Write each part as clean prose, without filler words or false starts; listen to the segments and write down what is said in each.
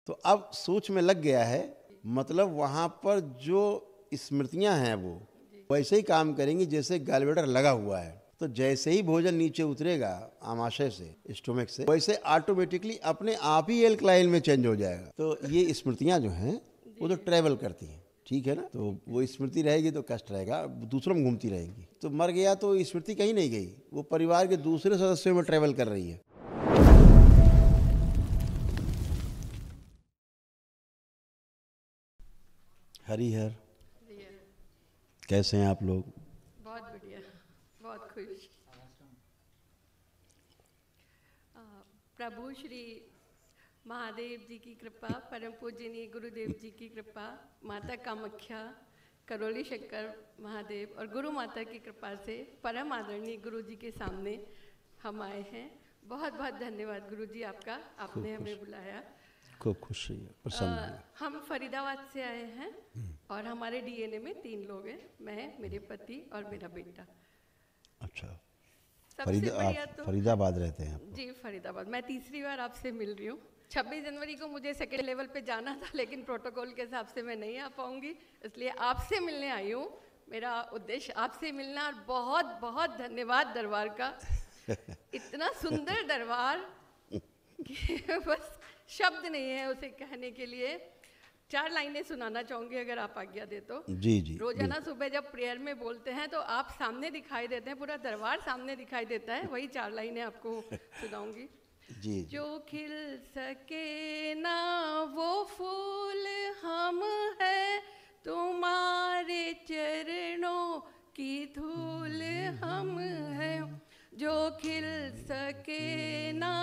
तो अब सोच में लग गया है, मतलब वहाँ पर जो स्मृतियाँ हैं वो वैसे ही काम करेंगी जैसे गैलब्लैडर लगा हुआ है। तो जैसे ही भोजन नीचे उतरेगा आमाशय से, स्टोमक से, वैसे ऑटोमेटिकली अपने आप ही एल्कलाइन में चेंज हो जाएगा। तो ये स्मृतियाँ जो हैं वो तो ट्रैवल करती हैं, ठीक है ना। तो वो स्मृति रहेगी तो कष्ट रहेगा, दूसरों में घूमती रहेंगी। तो मर गया तो स्मृति कहीं नहीं गई, वो परिवार के दूसरे सदस्यों में ट्रैवल कर रही है। हरिहर, कैसे हैं आप लोग? बहुत बढ़िया, बहुत खुश। प्रभु श्री महादेव जी की कृपा, परम पूजनीय गुरुदेव जी की कृपा, माता कामाख्या, करौली शंकर महादेव और गुरु माता की कृपा से परम आदरणीय गुरु जी के सामने हम आए हैं। बहुत बहुत धन्यवाद गुरु जी आपका, आपने हमें बुलाया। खूब खुश रहिए, प्रसन्न रहिए। हम फरीदाबाद से आए हैं और हमारे डीएनए में 3 लोग हैं, मैं, मेरे पति और मेरा बेटा। अच्छा, सबसे बढ़िया तो फरीदाबाद रहते हैं आप? जी, फरीदाबाद। मैं तीसरी बार आपसे मिल रही हूँ। 26 जनवरी को मुझे सेकेंड लेवल पे जाना था, लेकिन प्रोटोकॉल के हिसाब से मैं नहीं आ पाऊंगी, इसलिए आपसे मिलने आई हूँ। मेरा उद्देश्य आपसे मिलना, और बहुत बहुत धन्यवाद दरबार का। इतना सुंदर दरबार कि बस शब्द नहीं है उसे कहने के लिए। 4 लाइनें सुनाना चाहूँगी अगर आप आज्ञा दे तो। जी जी। रोजाना सुबह जब प्रेयर में बोलते हैं तो आप सामने दिखाई देते हैं, पूरा दरबार सामने दिखाई देता है, वही 4 लाइनें आपको सुनाऊंगी। जी। जो खिल सके ना वो फूल हम है, तुम्हारे चरणों की धूल हम है। जो खिल सके ना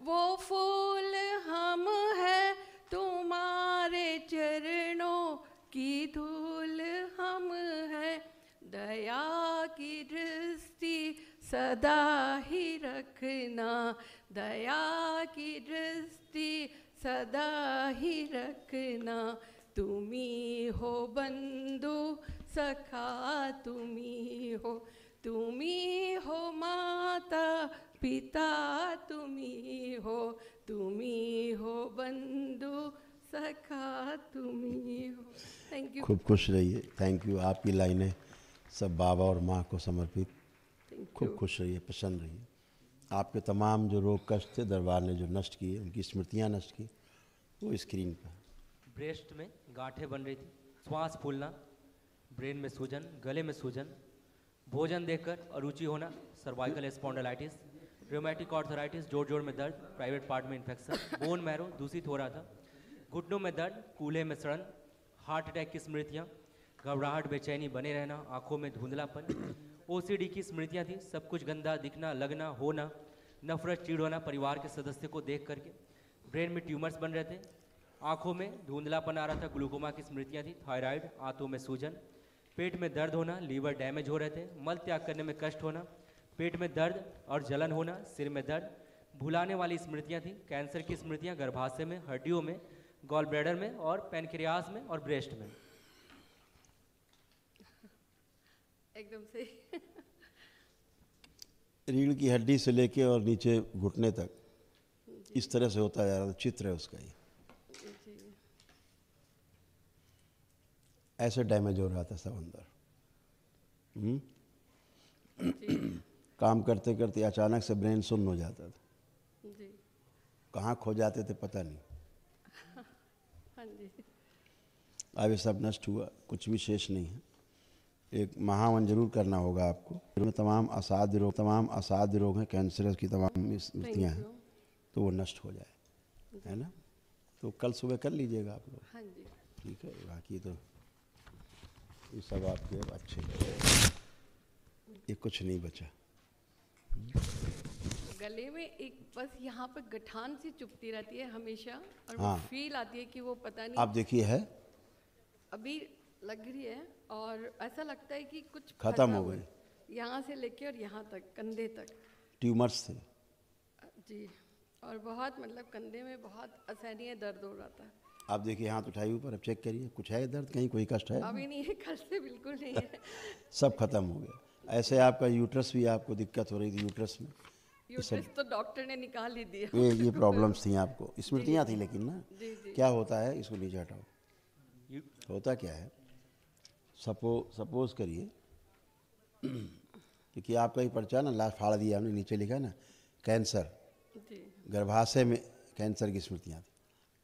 वो फूल हम है, तुम्हारे चरणों की धूल हम है। दया की दृष्टि सदा ही रखना, दया की दृष्टि सदा ही रखना। तुम्ही हो बंधु सखा, तुम्ही हो माता पिता, तुम्ही हो बंधु सखा, तुम्ही हो। Thank you. खूब खुश रहिए। Thank you. आपकी लाइनें सब बाबा और माँ को समर्पित। खूब खुश रहिए, प्रसन्न रहिए। आपके तमाम जो रोग कष्ट थे दरबार ने जो नष्ट किए, उनकी स्मृतियाँ नष्ट की, वो स्क्रीन पर। ब्रेस्ट में गांठें बन रही थी, श्वास फूलना, ब्रेन में सूजन, गले में सूजन, भोजन देखकर अरुचि होना, सर्वाइकल स्पॉन्डिलाइटिस, रोमैटिक आर्थराइटिस, जोड़ में दर्द, प्राइवेट पार्ट में इन्फेक्शन, बोन मैरो दूषित हो रहा था, घुटनों में दर्द, कूल्हे में सड़न, हार्ट अटैक की स्मृतियाँ, घबराहट, बेचैनी बने रहना, आंखों में धुंधलापन, ओसीडी की स्मृतियाँ थी, सब कुछ गंदा दिखना, लगना, होना, नफरत, चिढ़ होना परिवार के सदस्य को देख करके, ब्रेन में ट्यूमर्स बन रहे थे, आंखों में धुंधलापन आ रहा था, ग्लूकोमा की स्मृतियाँ थी, थायराइड, आंतों में सूजन, पेट में दर्द होना, लीवर डैमेज हो रहे थे, मल त्याग करने में कष्ट होना, पेट में दर्द और जलन होना, सिर में दर्द, भुलाने वाली स्मृतियाँ थी, कैंसर की स्मृतियाँ गर्भाशय में, हड्डियों में, गॉल ब्लैडर में और पैनक्रियास में और ब्रेस्ट में। एकदम से रीढ़ की हड्डी से लेके और नीचे घुटने तक इस तरह से होता जा रहा था। चित्र है उसका ही, ऐसे डैमेज हो रहा था सब अंदर। काम करते करते अचानक से ब्रेन सुन्न हो जाता था जी। कहाँ खो जाते थे पता नहीं। हाँ जी। अब ये सब नष्ट हुआ, कुछ भी शेष नहीं है। एक महावन जरूर करना होगा आपको। तमाम असाध्य रोग हैं, कैंसर की तमाम स्मृतियाँ हैं, तो वो नष्ट हो जाए, है ना। तो कल सुबह कर लीजिएगा आप लोग। हाँ जी। ठीक है, बाकी तो ये सब आपके अच्छे, ये कुछ नहीं बचा। गले में एक बस यहाँ पे गठान सी चुभती रहती है हमेशा, और हाँ। वो फील आती है कि वो पता नहीं आप देखिए है, अभी लग रही है, और ऐसा लगता है कि कुछ खत्म फंसा हो हुआ गई। है। यहाँ से लेके और यहाँ तक, कंधे तक। ट्यूमर्स थे जी। और बहुत मतलब कंधे में बहुत असहनीय दर्द हो रहा था। आप देखिए, हाथ उठाइए ऊपर, अब चेक करिए कुछ है दर्द, कहीं कोई कष्ट है? अभी नहीं है, कल से बिल्कुल नहीं है। सब खत्म हो गया। ऐसे आपका यूट्रस भी, आपको दिक्कत हो रही थी यूट्रस में, यूट्रस तो डॉक्टर ने निकाल ही दिया। ये प्रॉब्लम्स थी आपको, स्मृतियाँ थी लेकिन ना। जी जी क्या होता है, इसको नीचे हटाओ। होता क्या है, सपोज करिए क्योंकि आपका ही पर्चा ना लास्ट फाड़ दिया हमने, नीचे लिखा ना कैंसर, जी गर्भाशय में कैंसर की स्मृतियाँ थी,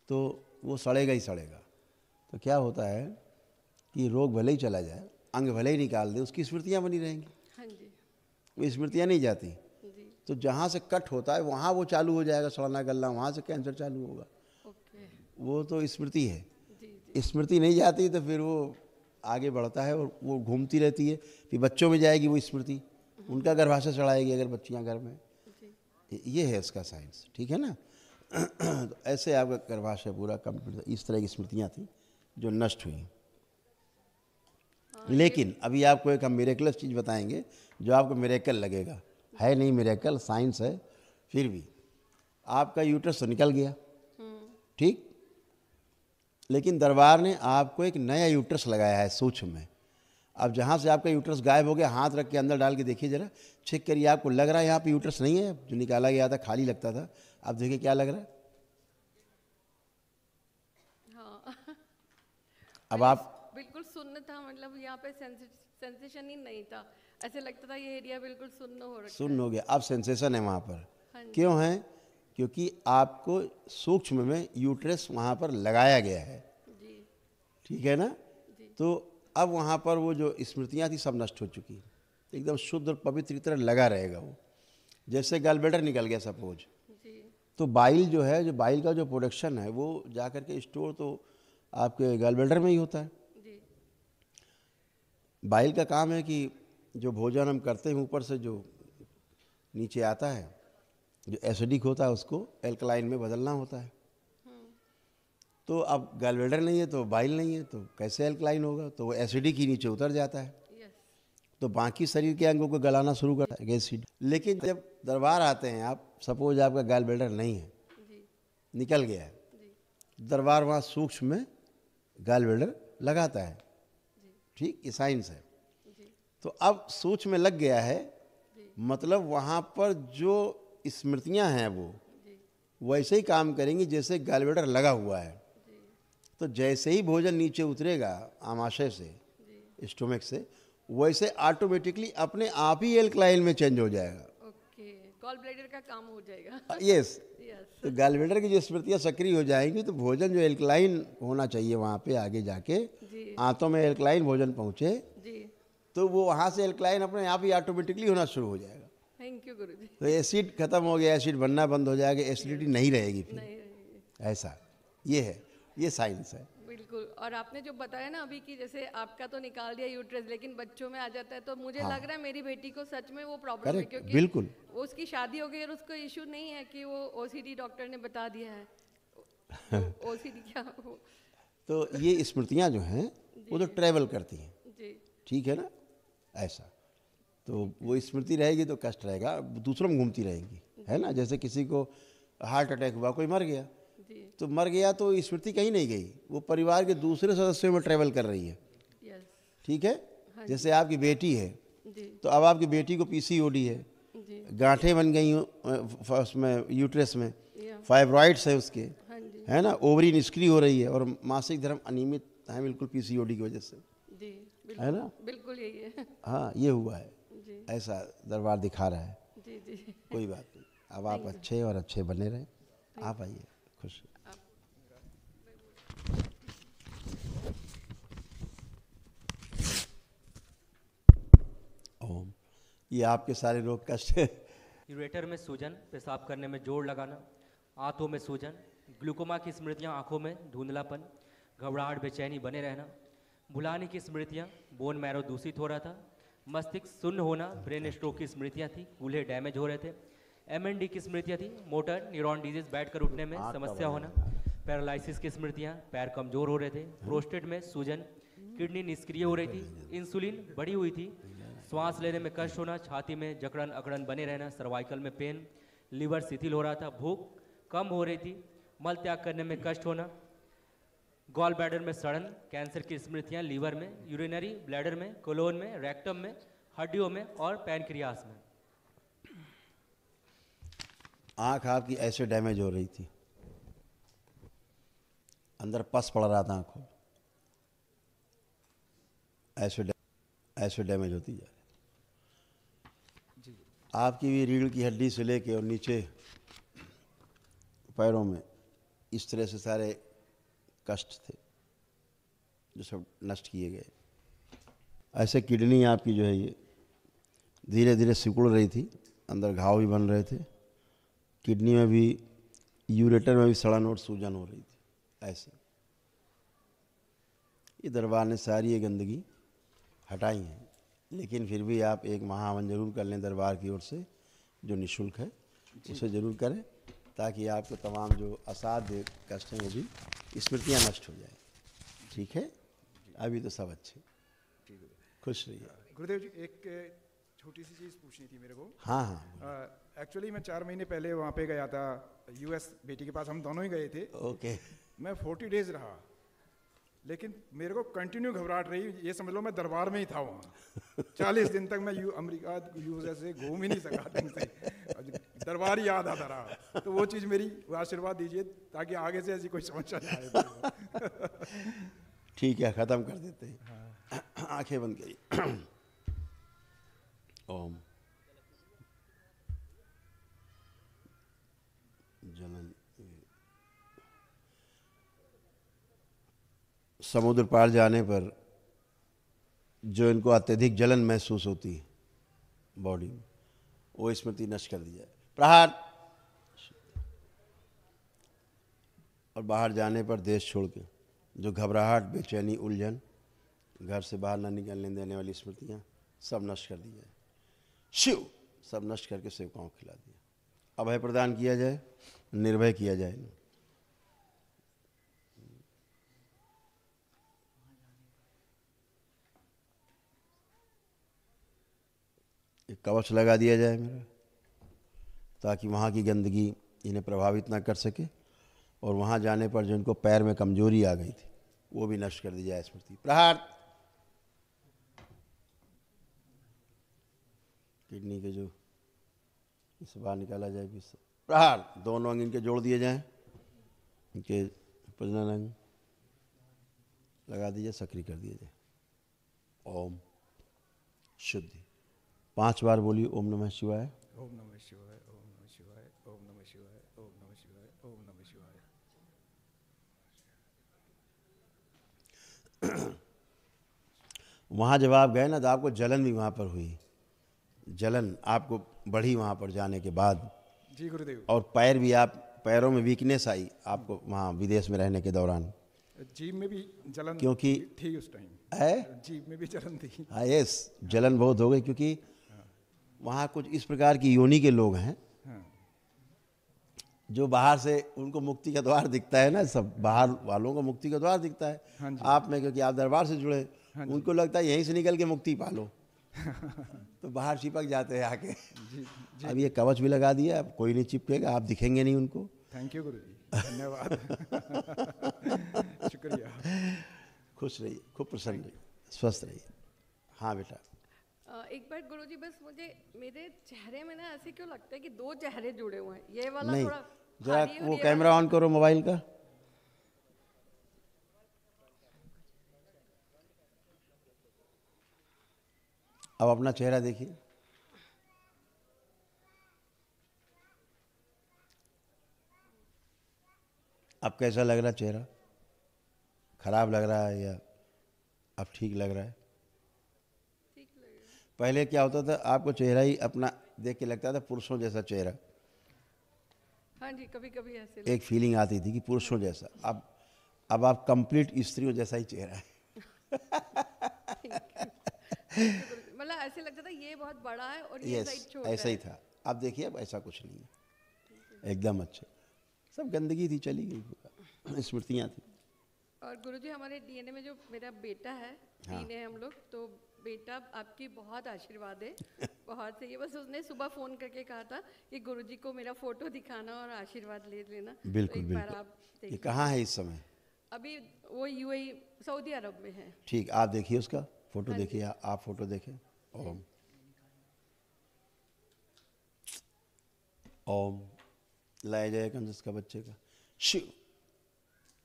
तो वो सड़ेगा ही सड़ेगा। तो क्या होता है कि रोग भले ही चला जाए, अंग भले ही निकाल दे, उसकी स्मृतियाँ बनी रहेंगी, हाँ जी वो स्मृतियाँ नहीं जाती। जी तो जहाँ से कट होता है वहाँ वो चालू हो जाएगा सड़ना गलना, वहाँ से कैंसर चालू होगा। ओके वो तो स्मृति है। जी जी स्मृति नहीं जाती तो फिर वो आगे बढ़ता है और वो घूमती रहती है, फिर बच्चों में जाएगी वो स्मृति, उनका गर्भाशय चढ़ाएगी अगर बच्चियाँ घर में। जी ये है इसका साइंस, ठीक है ना। तो ऐसे आपका गर्भाशय पूरा कंप्लीट, इस तरह की स्मृतियाँ थी जो नष्ट हुई। लेकिन अभी आपको एक हम मिरेकलस चीज़ बताएंगे जो आपको मिरेकल लगेगा, है नहीं मिरेकल, साइंस है, फिर भी आपका यूट्रस तो निकल गया, ठीक, लेकिन दरबार ने आपको एक नया यूट्रस लगाया है सूक्ष्म में। अब जहाँ से आपका यूट्रस गायब हो गया, हाथ रख के अंदर डाल के देखिए जरा, चेक करिए, आपको लग रहा है यहाँ पे यूट्रस नहीं है, जो निकाला गया था खाली लगता था, अब देखिए क्या लग रहा है। हाँ अब आप बिल्कुल सुन्न था, मतलब यहाँ पे सेंसेशन ही नहीं था, ऐसे लगता था ये एरिया बिल्कुल सुन्न हो रखा सुन्न हो गया, अब सेंसेशन है वहाँ पर। हाँ जी। क्यों है, क्योंकि आपको सूक्ष्म में यूट्रस वहाँ पर लगाया गया है, जी ठीक है ना। जी तो अब वहाँ पर वो जो स्मृतियाँ थी सब नष्ट हो चुकी, एकदम शुद्ध और पवित्र की तरह लगा रहेगा वो। जैसे गलब्लैडर निकल गया सपोज, जी तो बाइल जो है, जो बाइल का जो प्रोडक्शन है वो जा कर के स्टोर तो आपके गलब्लैडर में ही होता है। जी बाइल का काम है कि जो भोजन हम करते हैं ऊपर से जो नीचे आता है, जो एसिडिक होता है उसको एल्कलाइन में बदलना होता है। तो अब गलब्लैडर नहीं है तो बाइल नहीं है, तो कैसे एल्कलाइन होगा, तो वो एसिडिक ही नीचे उतर जाता है, यस तो बाकी शरीर के अंगों को गलाना शुरू करता है एसिड। लेकिन जब दरबार आते हैं आप, सपोज आपका गलब्लैडर नहीं है, जी निकल गया है, जी दरबार वहाँ सूक्ष्म में गलब्लैडर लगाता है, ठीक, ये साइंस है। जी तो अब सूक्ष्म में लग गया है, मतलब वहाँ पर जो स्मृतियाँ हैं वो जी वैसे ही काम करेंगी जैसे गलब्लैडर लगा हुआ है। जी तो जैसे ही भोजन नीचे उतरेगा आमाशय से, स्टोमक से, वैसे ऑटोमेटिकली अपने आप ही एल्कलाइन में चेंज हो जाएगा। ओके, गॉल ब्लैडर का काम हो जाएगा। यस, यस तो गलब्लैडर की जो स्मृतियाँ सक्रिय हो जाएंगी तो भोजन जो एल्कलाइन होना चाहिए वहाँ पे आगे जाके जी आंतों में एल्कलाइन भोजन पहुँचे, जी तो वो वहाँ से एल्कलाइन अपने आप ही ऑटोमेटिकली होना शुरू हो जाएगा। थैंक यू गुरुजी। तो एसिड खत्म हो गया, एसिड बनना बंद हो जाएगा, एसिडिटी नहीं रहेगी फिर, नहीं नहीं, ऐसा ये है, ये साइंस है। बिल्कुल। और आपने जो बताया ना अभी कि जैसे आपका तो निकाल दिया यूट्रस, लेकिन बच्चों में आ जाता है, तो मुझे लग रहा है मेरी बेटी को सच में वो प्रॉब्लम है, करेक्ट, क्योंकि बिल्कुल। वो उसकी शादी हो गई और उसको इशू नहीं है कि वो ओसीडी डॉक्टर ने बता दिया है। ओसीडी क्या वो? तो ये स्मृतियाँ जो हैं वो तो ट्रैवल करती हैं, जी ठीक है ना, ऐसा। तो वो स्मृति रहेगी तो कष्ट रहेगा, दूसरों में घूमती रहेंगी, है ना। जैसे किसी को हार्ट अटैक हुआ, कोई मर गया, जी तो मर गया तो स्मृति कहीं नहीं गई, वो परिवार के दूसरे सदस्यों में ट्रैवल कर रही है, यस ठीक है। जैसे आपकी बेटी है, जी तो अब आपकी बेटी को पीसीओडी है, जी गांठें बन गई उसमें यूट्रस में, या फाइब्रॉइड्स है उसके, हाँ जी है ना, ओवरी निष्क्रिय हो रही है और मासिक धर्म अनियमित है बिल्कुल पीसीओडी की वजह से, जी है ना। बिल्कुल यही है। हाँ, ये हुआ है, जी ऐसा दरबार दिखा रहा है। जी जी कोई बात नहीं, अब आप अच्छे और अच्छे बने रहें, आप आइए, खुश। ओम, ये आपके सारे रोग कष्ट यूरेटर में सूजन, पेशाब करने में जोर लगाना, आंतों में सूजन, ग्लूकोमा की स्मृतियाँ, आंखों में धुंधलापन, घबराहट, बेचैनी बने रहना, भुलाने की स्मृतियाँ, बोन मैरो दूषित हो रहा था, मस्तिष्क शून्य होना, ब्रेन स्ट्रोक की स्मृतियाँ थी, कूल्हे डैमेज हो रहे थे, एमएनडी की स्मृतियाँ थी, मोटर न्यूरॉन डिजीज, बैठकर उठने में समस्या होना, पैरालिसिस की स्मृतियाँ, पैर कमजोर हो रहे थे, प्रोस्टेट में सूजन, किडनी निष्क्रिय हो रही थी, इंसुलिन बढ़ी हुई थी, श्वास लेने में कष्ट होना, छाती में जकड़न अकड़न बने रहना, सर्वाइकल में पेन, लीवर शिथिल हो रहा था, भूख कम हो रही थी, मल त्याग करने में कष्ट होना, गॉल ब्लैडर में सड़न, कैंसर की स्मृतियाँ लीवर में, यूरिनरी ब्लैडर में, कोलोन में, रेक्टम में, हड्डियों में और पैनक्रियास में। आँख आपकी ऐसे डैमेज हो रही थी, अंदर पस पड़ रहा था आँखों, ऐसे डैमेज होती जा रही। आपकी भी रीढ़ की हड्डी से लेके और नीचे पैरों में इस तरह से सारे कष्ट थे जो सब नष्ट किए गए। ऐसे किडनी आपकी जो है ये धीरे धीरे सिकुड़ रही थी, अंदर घाव भी बन रहे थे, किडनी में भी यूरेटर में भी सड़न और सूजन हो रही थी। ऐसे ये दरबार ने सारी ये गंदगी हटाई है, लेकिन फिर भी आप एक महावन जरूर कर लें दरबार की ओर से, जो निःशुल्क है, उसे ज़रूर करें, ताकि आपको तमाम जो असाध्य कष्ट हैं वो भी स्मृतियाँ नष्ट हो जाए। ठीक है, अभी तो सब अच्छे, खुश रहिए। गुरुदेव जी, एक छोटी सी चीज़ पूछनी थी मेरे को। हाँ हाँ, एक्चुअली मैं 4 महीने पहले वहाँ पे गया था, यूएस बेटी के पास, हम दोनों ही गए थे। ओके। मैं 40 डेज रहा, लेकिन मेरे को कंटिन्यू घबराहट रही, ये समझ लो मैं दरबार में ही था वहाँ। 40 दिन तक मैं अमेरिका यूएस से घूम ही नहीं सका ढंग से, दरबार ही याद आता रहा। तो वो चीज़ मेरी आशीर्वाद दीजिए ताकि आगे से ऐसी कोई समस्या ना आए। ठीक है, ख़त्म कर देते हैं। आंखें बंद करिए। ओम जलन। समुद्र पार जाने पर जो इनको अत्यधिक जलन महसूस होती है बॉडी में, वो स्मृति नष्ट कर दी जाए। प्रहार। और बाहर जाने पर देश छोड़ के जो घबराहट, बेचैनी, उलझन, घर से बाहर न निकलने देने वाली स्मृतियाँ सब नष्ट कर दी जाए। शिव सब नष्ट करके सेवकाओं को खिला दिया। अभय प्रदान किया जाए, निर्भय किया जाए। एक कवच लगा दिया जाए मेरा, ताकि वहाँ की गंदगी इन्हें प्रभावित ना कर सके, और वहाँ जाने पर जो इनको पैर में कमजोरी आ गई थी वो भी नष्ट कर दी जाए स्मृति। प्रहार। किडनी के जो इस बाहर निकाला जाए भी। प्रहार। दोनों अंग इनके जोड़ दिए जाएं, इनके प्रजनन अंग लगा दीजिए, सक्रिय कर दिया जाए। ओम शुद्धि। 5 बार बोलिए ओम नमः शिवाय। ओम नमः शिवाय, ओम नमः शिवाय, ओम नमः शिवाय, ओम नमः शिवाय, ओम नमः शिवाय। वहाँ जब आप गए ना तो आपको जलन भी वहाँ पर हुई, जलन आपको बढ़ी वहाँ पर जाने के बाद। जी गुरुदेव। और पैर भी, आप पैरों में वीकनेस आई आपको वहाँ विदेश में रहने के दौरान। जीभ में भी जलन क्योंकि थी उस टाइम है, जीभ में भी जलन थी। हाँ यस, जलन बहुत हो गई, क्योंकि वहाँ कुछ इस प्रकार की योनि के लोग हैं जो बाहर से उनको मुक्ति का द्वार दिखता है ना, सब बाहर वालों को मुक्ति का द्वार दिखता है। हाँ जी। आप में, क्योंकि आप दरबार से जुड़े, उनको लगता है यहीं से निकल के मुक्ति पालो, तो बाहर चिपक जाते हैं आके। अब ये कवच भी लगा दिया, अब कोई नहीं चिपकेगा, आप दिखेंगे नहीं उनको। थैंक यू गुरु जी, धन्यवाद। शुक्रिया। खुश रहिए, खूब प्रसन्न रहिए, स्वस्थ रहिए। हाँ बेटा। एक बार गुरुजी, बस मुझे मेरे चेहरे में ना ऐसे क्यों लगता है कि 2 चेहरे जुड़े हुए हैं, ये वाला नहीं, थोड़ा जरा भारी और वो ये कैमरा ऑन करो मोबाइल का। अब अपना चेहरा देखिए। अब कैसा लग रहा है चेहरा? खराब लग रहा है या अब ठीक लग रहा है? ठीक लग रहा है। पहले क्या होता था, आपको चेहरा ही अपना देख के लगता था पुरुषों जैसा चेहरा, हाँ जी, कभी कभी ऐसे एक फीलिंग आती थी कि पुरुषों जैसा। अब आप कंप्लीट स्त्रियों जैसा ही चेहरा है। मतलब ऐसे लगता था ये बहुत बड़ा है और ये साइड यस, छोटा ऐसा ही है। था। अब देखिए, अब ऐसा कुछ नहीं है, एकदम अच्छे। सब गंदगी थी, चली गई, पूरा स्मृतियाँ थी। और गुरुजी, हमारे डीएनए में जो मेरा बेटा है, 3 है हम लोग, तो बेटा आपकी बहुत आशीर्वाद है, बहुत सही है। बस उसने सुबह फ़ोन करके कहा था कि गुरुजी को मेरा फ़ोटो दिखाना और आशीर्वाद ले लेना। बिल्कुल तो एक बार बिल्कुल। आप ये देखिए। कहाँ है इस समय? अभी वो यूएई, सऊदी अरब में है। ठीक, आप देखिए उसका फोटो, हाँ देखिए आप फोटो देखें। ओम ओम लाया जाए कंजस का बच्चे का, शिव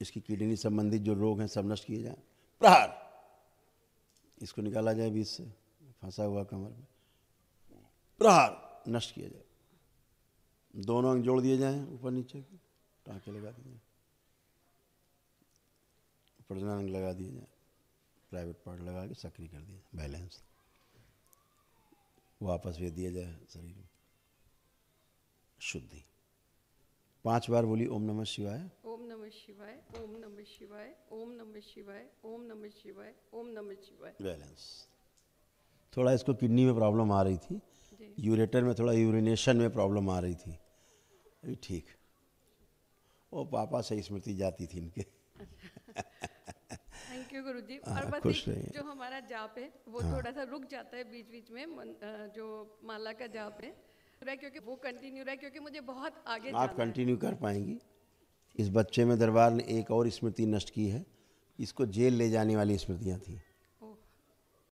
इसकी किडनी संबंधित जो रोग हैं सब नष्ट किए जाएं, प्रहार इसको निकाला जाए बीच से, फंसा हुआ कमर में, प्रहार नष्ट किया जाए, दोनों अंग जोड़ दिए जाएं ऊपर नीचे के, टाँके लगा दिए जाएं, प्रजनन अंग लगा दिए जाएं, प्राइवेट पार्ट लगा के सक्रिय कर दिया, बैलेंस वापस भेज दिया जाए शरीर में, शुद्धि। 5 बार बोली ओम नमः शिवाय, ओम नमः शिवाय, ओम नमः शिवाय, ओम नमः शिवाय, ओम नमः शिवाय, ओम नमः शिवाय। बैलेंस। थोड़ा इसको किडनी में प्रॉब्लम आ रही थी, यूरेटर में थोड़ा यूरिनेशन में प्रॉब्लम आ रही थी, अभी ठीक। वो पापा से स्मृति जाती थी इनके। थैंक यू गुरुजी। और बस खुश एक रहिए। जो हमारा जाप है वो थोड़ा सा रुक जाता है बीच बीच में, जो माला का जाप है क्योंकि वो कंटिन्यू रहा, क्योंकि मुझे बहुत आगे आप जाना है। कंटिन्यू कर पाएंगी। इस बच्चे में दरबार ने एक और स्मृति नष्ट की है, इसको जेल ले जाने वाली स्मृतियाँ थी।